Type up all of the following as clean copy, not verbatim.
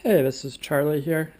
Hey, this is Charlie here,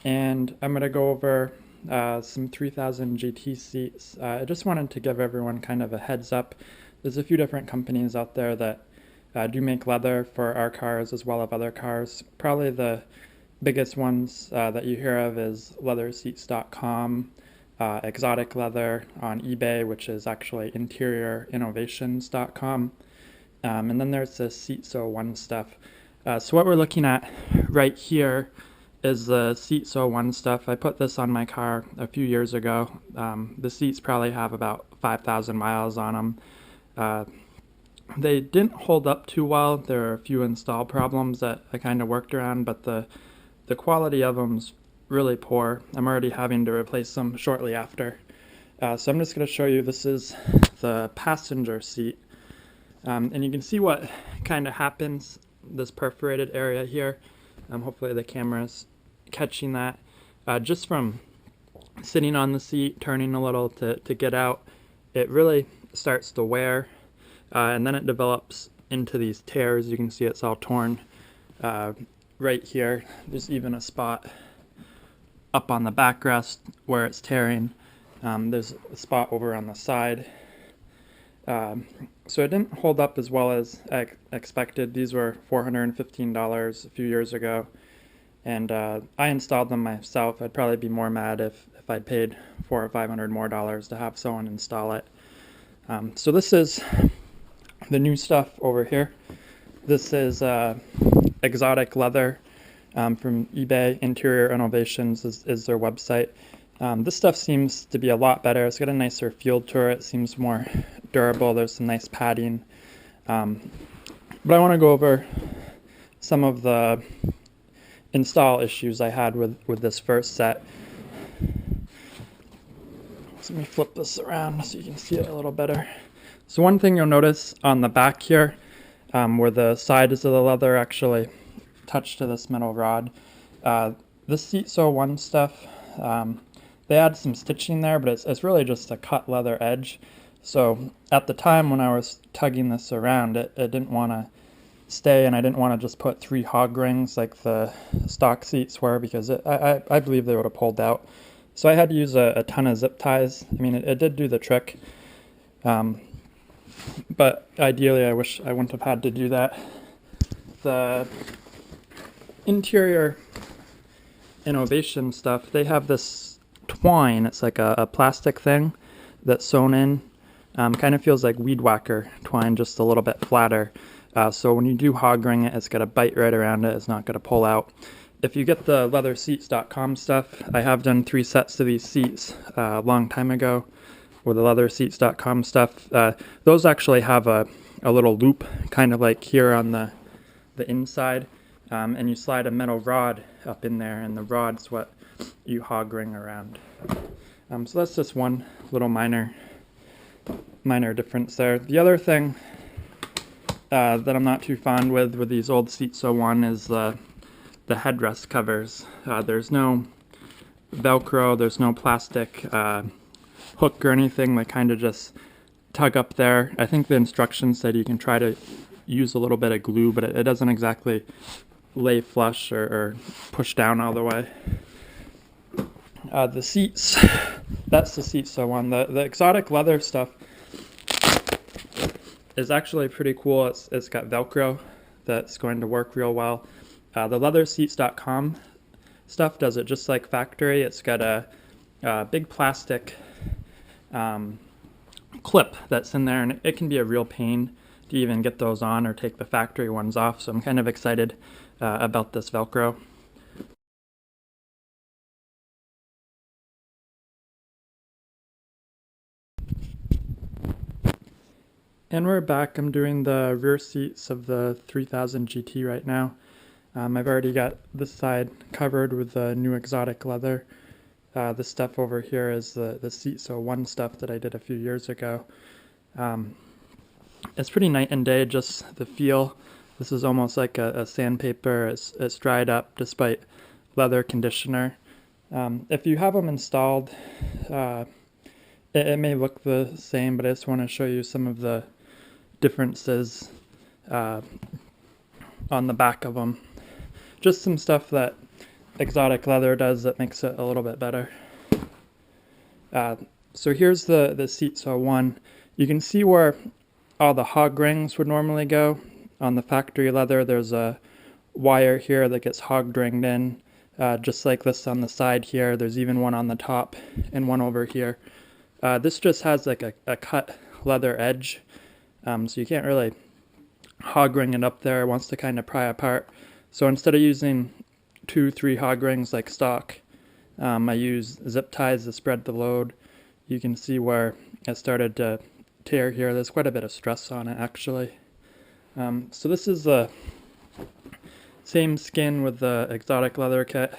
and I'm going to go over some 3000 GT seats. I just wanted to give everyone kind of a heads up. There's a few different companies out there that do make leather for our cars as well as other cars. Probably the biggest ones that you hear of is leatherseats.com, Exotikleather on eBay, which is actually interior-innovations.com. And then there's the sewn stuff. So what we're looking at right here is the sewn stuff. I put this on my car a few years ago. The seats probably have about 5,000 miles on them. They didn't hold up too well. There are a few install problems that I kind of worked around, but the quality of them's really poor. I'm already having to replace them shortly after. So I'm just going to show you, this is the passenger seat. And you can see what kind of happens, this perforated area here. Hopefully the camera's catching that. Just from sitting on the seat, turning a little to get out, it really starts to wear, and then it develops into these tears. You can see it's all torn right here. There's even a spot up on the backrest where it's tearing. There's a spot over on the side. So it didn't hold up as well as I expected. These were $415 a few years ago, and I installed them myself. I'd probably be more mad if I'd paid $400 or $500 more to have someone install it. So this is the new stuff over here. This is Exotikleather from eBay. Interior Innovations is their website. This stuff seems to be a lot better. It's got a nicer feel to it. It seems more durable. There's some nice padding. But I want to go over some of the install issues I had with this first set. So let me flip this around so you can see it a little better. So one thing you'll notice on the back here, where the sides of the leather actually touch to this metal rod, this sewn stuff, they add some stitching there, but it's really just a cut leather edge. So at the time when I was tugging this around, it didn't want to stay, and I didn't want to just put 3 hog rings like the stock seats were, because I believe they would have pulled out. So I had to use a ton of zip ties. I mean, it did do the trick, but ideally I wish I wouldn't have had to do that. The interior innovation stuff, they have this twine. It's like a plastic thing that's sewn in. Kind of feels like weed whacker twine, just a little bit flatter. So when you do hog ring it, it's got a bite right around it. It's not going to pull out. If you get the leatherseats.com stuff, I have done 3 sets of these seats a long time ago with the leatherseats.com stuff. Those actually have a little loop, kind of like here on the inside, and you slide a metal rod up in there, and the rod's what you hog ring around. So that's just one little minor difference there. The other thing that I'm not too fond with these old sewn is the headrest covers. There's no Velcro, there's no plastic hook or anything. They kind of just tug up there. I think the instructions said you can try to use a little bit of glue, but it doesn't exactly lay flush or push down all the way. The seats, that's the sewn. The Exotikleather stuff is actually pretty cool. It's got Velcro that's going to work real well. The leatherseats.com stuff does it just like factory. It's got a big plastic clip that's in there, and it can be a real pain to even get those on or take the factory ones off. So I'm kind of excited about this Velcro. And we're back. I'm doing the rear seats of the 3000 GT right now. I've already got this side covered with the new Exotikleather. This stuff over here is the sewn stuff that I did a few years ago. It's pretty night and day, just the feel. This is almost like a sandpaper. It's dried up despite leather conditioner. If you have them installed, it may look the same, but I just want to show you some of the differences on the back of them. just some stuff that Exotikleather does that makes it a little bit better. So here's the seat sew one. You can see where all the hog rings would normally go. On the factory leather, there's a wire here that gets hog ringed in, just like this on the side here. There's even one on the top and one over here. This just has like a cut leather edge, so you can't really hog ring it up there. It wants to kind of pry apart. So instead of using 2-3 hog rings like stock, I use zip ties to spread the load. You can see where it started to tear here. There's quite a bit of stress on it actually. So this is the same skin with the Exotikleather kit.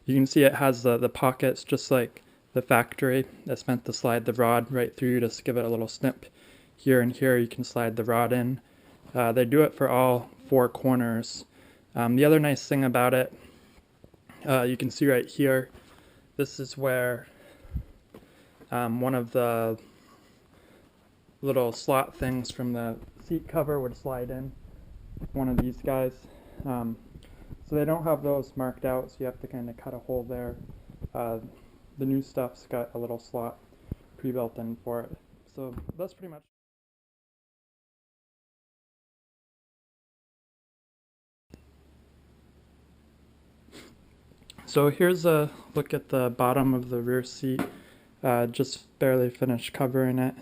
You can see it has the pockets just like the factory. That's meant to slide the rod right through, just give it a little snip here and here. You can slide the rod in. They do it for all 4 corners. The other nice thing about it, you can see right here, this is where one of the little slot things from the seat cover would slide in, one of these guys. So they don't have those marked out, so you have to kind of cut a hole there. The new stuff's got a little slot pre-built in for it. So that's pretty much. So here's a look at the bottom of the rear seat. Just barely finished covering it.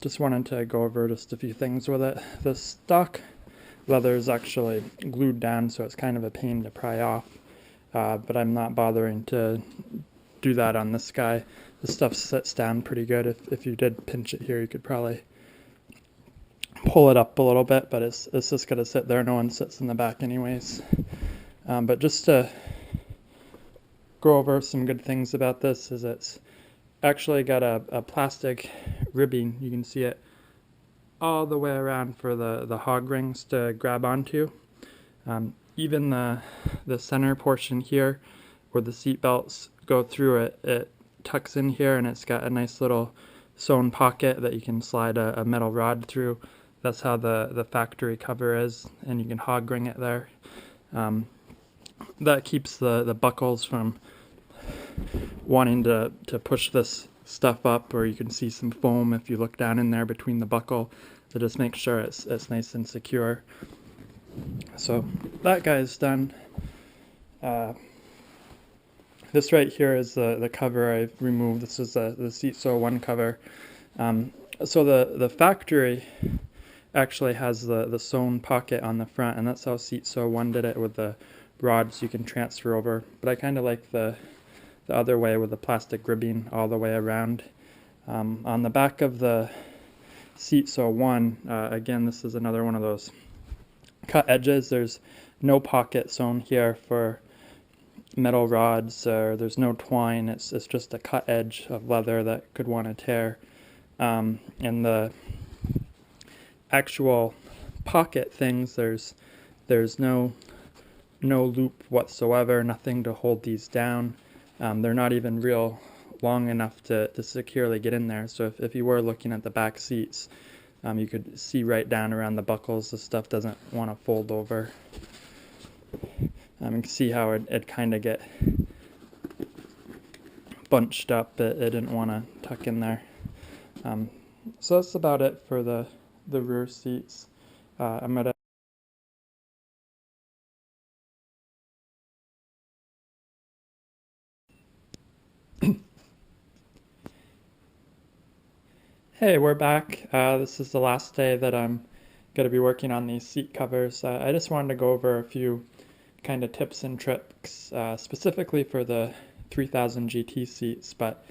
Just wanted to go over just a few things with it. The stock leather is actually glued down, so it's kind of a pain to pry off. But I'm not bothering to do that on this guy. The stuff sits down pretty good. If you did pinch it here, you could probably pull it up a little bit, but it's just going to sit there. No one sits in the back anyways. But just to go over some good things about this is it's actually got a plastic ribbing. You can see it all the way around for the hog rings to grab onto. Even the center portion here where the seat belts go through it tucks in here, and it's got a nice little sewn pocket that you can slide a metal rod through. That's how the factory cover is, and you can hog ring it there. That keeps the buckles from wanting to push this stuff up, or you can see some foam if you look down in there between the buckle to just make sure it's nice and secure. So that guy's done. This right here is the cover I've removed. This is the seat sew 1 cover. So the factory actually has the sewn pocket on the front, and that's how seat sew 1 did it, with the rods you can transfer over. But I kind of like the other way with the plastic ribbing all the way around. On the back of the seat sew 1, again, this is another one of those cut edges. There's no pocket sewn here for metal rods, or there's no twine. It's just a cut edge of leather that could want to tear. And the actual pocket things, there's no loop whatsoever, nothing to hold these down. They're not even real long enough to securely get in there. So if you were looking at the back seats, you could see right down around the buckles. The stuff doesn't want to fold over. You can see how it kind of get bunched up. It didn't want to tuck in there. So that's about it for the rear seats. I'm gonna Hey, we're back. This is the last day that I'm going to be working on these seat covers. I just wanted to go over a few kind of tips and tricks, specifically for the 3000 GT seats, but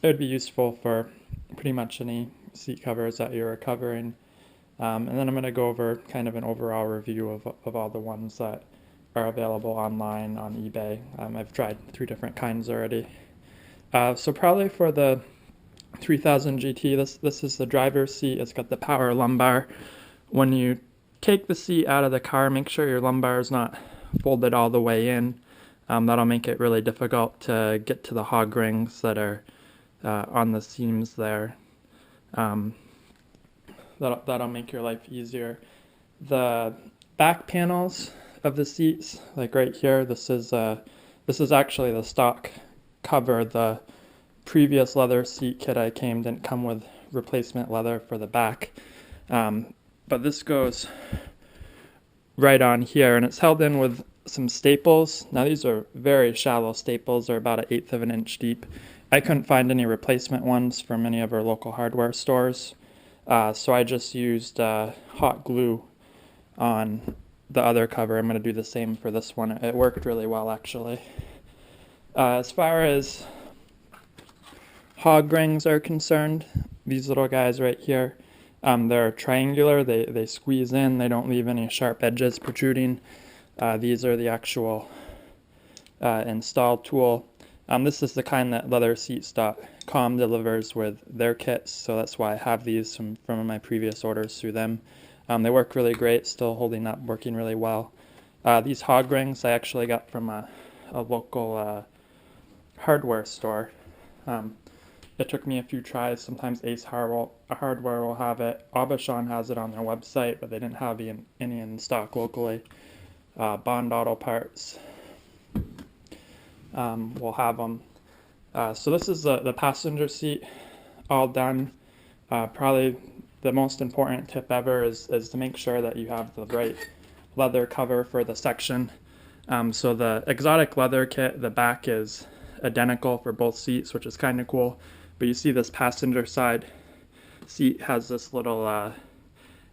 it would be useful for pretty much any seat covers that you're covering. And then I'm going to go over kind of an overall review of all the ones that are available online on eBay. I've tried 3 different kinds already. So probably for the 3000 GT, this is the driver's seat. It's got the power lumbar. When you take the seat out of the car, make sure your lumbar is not folded all the way in. That'll make it really difficult to get to the hog rings that are on the seams there. That'll make your life easier. The back panels of the seats. Like right here, this is actually the stock cover. The previous leather seat kit I came didn't come with replacement leather for the back, but this goes right on here, and it's held in with some staples. Now these are very shallow staples. They're about 1/8 of an inch deep. I couldn't find any replacement ones from any of our local hardware stores, so I just used hot glue on the other cover. I'm going to do the same for this one. It worked really well, actually. As far as hog rings are concerned, these little guys right here, they're triangular. They squeeze in. They don't leave any sharp edges protruding. These are the actual install tool. This is the kind that leatherseats.com delivers with their kits, so that's why I have these from my previous orders through them. They work really great, still holding up, working really well. These hog rings I actually got from a local hardware store. It took me a few tries. Sometimes Ace Hardware will have it. Aubuchon has it on their website, but they didn't have any in stock locally. Bond Auto Parts will have them. So this is the passenger seat all done. Probably the most important tip ever is to make sure that you have the right leather cover for the section. So the Exotikleather kit, the back is identical for both seats, which is kind of cool. But you see this passenger side seat has this little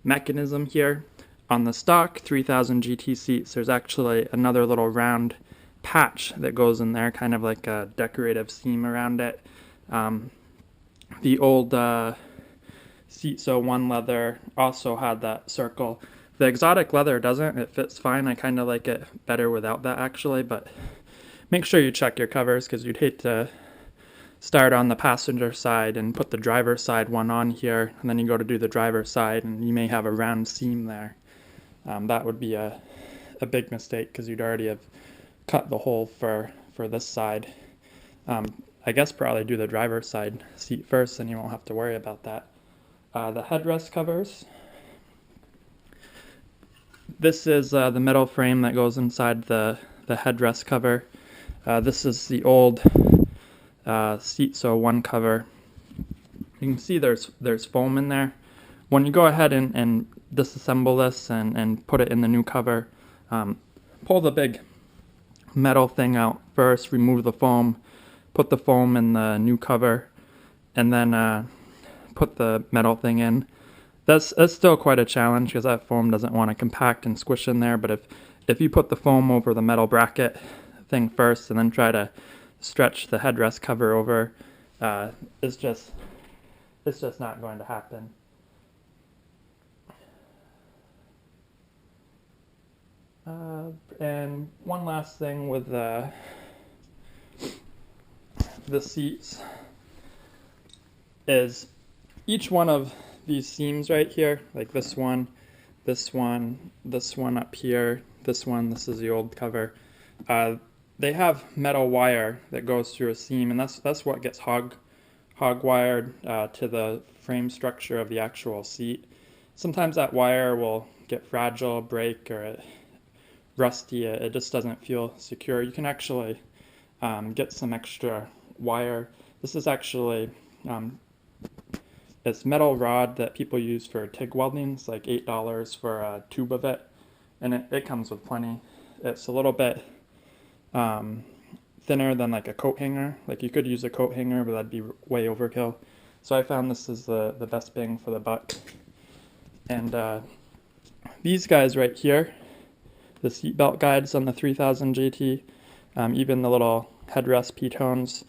mechanism here. On the stock 3000 GT seats, there's actually another little round patch that goes in there, kind of like a decorative seam around it. The old sewn leather also had that circle. The Exotikleather doesn't. It fits fine. I kind of like it better without that, actually, but make sure you check your covers, because you'd hate to start on the passenger side and put the driver's side one on here, and then you go to do the driver's side and you may have a round seam there. That would be a big mistake, because you'd already have cut the hole for this side. I guess probably do the driver's side seat first, and you won't have to worry about that. The headrest covers. This is the metal frame that goes inside the headrest cover. This is the old sewn cover. You can see there's foam in there. When you go ahead and disassemble this and put it in the new cover, pull the big metal thing out first, remove the foam, put the foam in the new cover, and then put the metal thing in. That's still quite a challenge, because that foam doesn't want to compact and squish in there, but if you put the foam over the metal bracket thing first and then try to stretch the headrest cover over, it's just not going to happen. And one last thing with the seats is each one of these seams right here, like this one, this one, this one up here, this one, this is the old cover, they have metal wire that goes through a seam, and that's what gets hog wired to the frame structure of the actual seat. Sometimes that wire will get fragile, break, or rusty. It just doesn't feel secure. You can actually get some extra wire. This is actually it's metal rod that people use for TIG welding. It's like $8 for a tube of it, and it comes with plenty. It's a little bit thinner than like a coat hanger. Like you could use a coat hanger, but that'd be way overkill. So I found this is the best bang for the buck. And these guys right here, the seatbelt guides on the 3000 GT, even the little headrest pitones,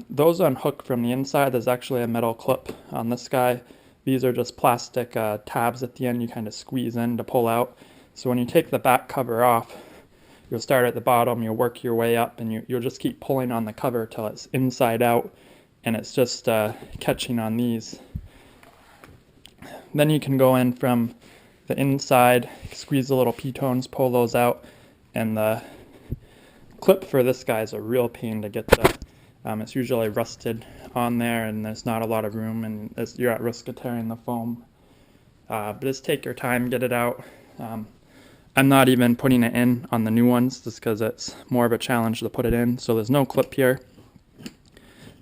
those unhook from the inside. There's actually a metal clip on this guy. These are just plastic tabs at the end you kind of squeeze in to pull out. So when you take the back cover off, you'll start at the bottom, you'll work your way up, and you'll just keep pulling on the cover till it's inside out, and it's just catching on these. Then you can go in from the inside, squeeze the little pitones, pull those out, and the clip for this guy is a real pain to get to. It's usually rusted on there, and there's not a lot of room, and you're at risk of tearing the foam. But just take your time, get it out. I'm not even putting it in on the new ones just because it's more of a challenge to put it in. So there's no clip here,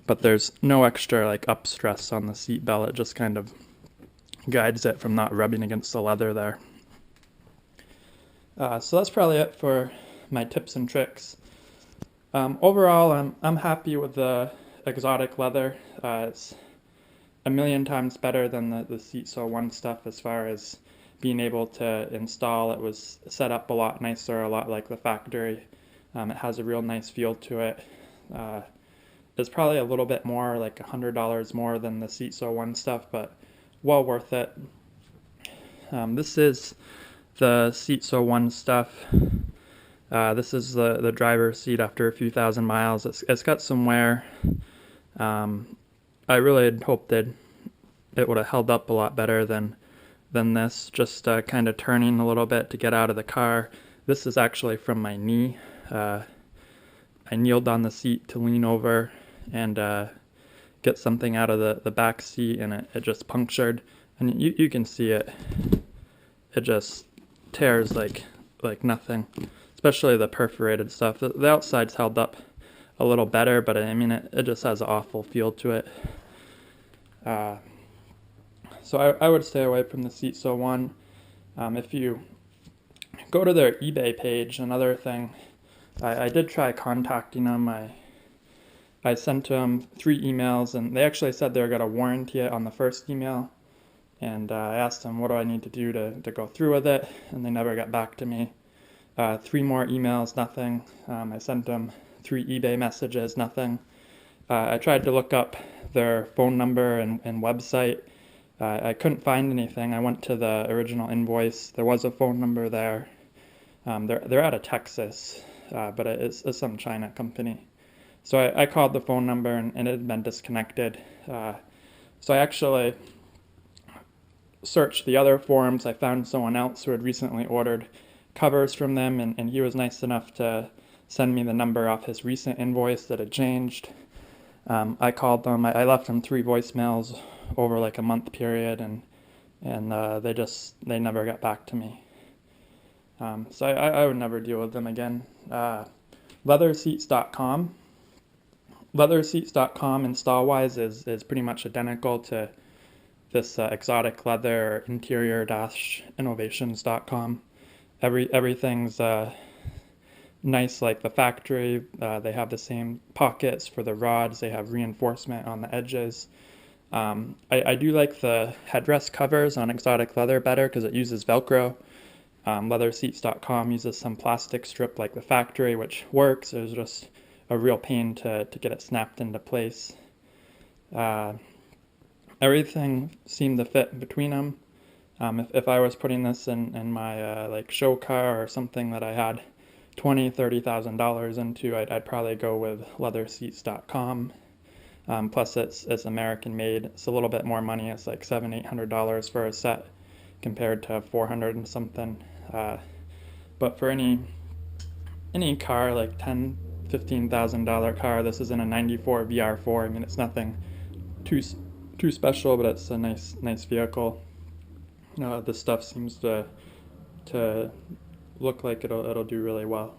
but there's no extra like up stress on the seat belt. It just kind of guides it from not rubbing against the leather there. So that's probably it for my tips and tricks. Overall, I'm happy with the Exotikleather. It's a million times better than the Seat Sew 1 stuff as far as being able to install. It was set up a lot nicer, a lot like the factory. It has a real nice feel to it. It's probably a little bit more, like $100 more than the Seat Sew 1 stuff, but well worth it. This is the Seat Sew 1 stuff. This is the driver's seat after a few thousand miles. It's got some wear. I really had hoped that it would have held up a lot better than this, just kind of turning a little bit to get out of the car. This is actually from my knee. I kneeled on the seat to lean over and get something out of the back seat, and it just punctured. And you can see it. It just tears like nothing, especially the perforated stuff. The outside's held up a little better, but I mean, it just has an awful feel to it. So I would stay away from the Seat Sew 1. If you go to their eBay page, another thing, I did try contacting them. I sent them 3 emails, and they actually said they were going to warranty it on the first email. And I asked them, what do I need to do to go through with it? And they never got back to me. 3 more emails, nothing. I sent them 3 eBay messages, nothing. I tried to look up their phone number and website. I couldn't find anything. I went to the original invoice. There was a phone number there. They're out of Texas, but it's some China company. So I called the phone number, and it had been disconnected. So I actually searched the other forums. I found someone else who had recently ordered covers from them, and he was nice enough to send me the number off his recent invoice that had changed. I called them. I left them 3 voicemails over like a month period, and they never got back to me. So I would never deal with them again. Leatherseats.com. Leatherseats.com install-wise is pretty much identical to this Exotikleather interior-innovations.com. Everything's nice like the factory. They have the same pockets for the rods. They have reinforcement on the edges. I do like the headrest covers on Exotikleather better because it uses Velcro. Leatherseats.com uses some plastic strip like the factory, which works. It was just a real pain to get it snapped into place. Everything seemed to fit between them. If I was putting this in my like show car or something that I had $20,000-$30,000 into, I'd probably go with leatherseats.com. Plus it's American made. It's a little bit more money. It's like $700-$800 for a set compared to $400 and something. But for any car, like $10,000-$15,000 car, this is in a 94 VR4. I mean, it's nothing too special, but it's a nice vehicle. This stuff seems to look like it'll do really well.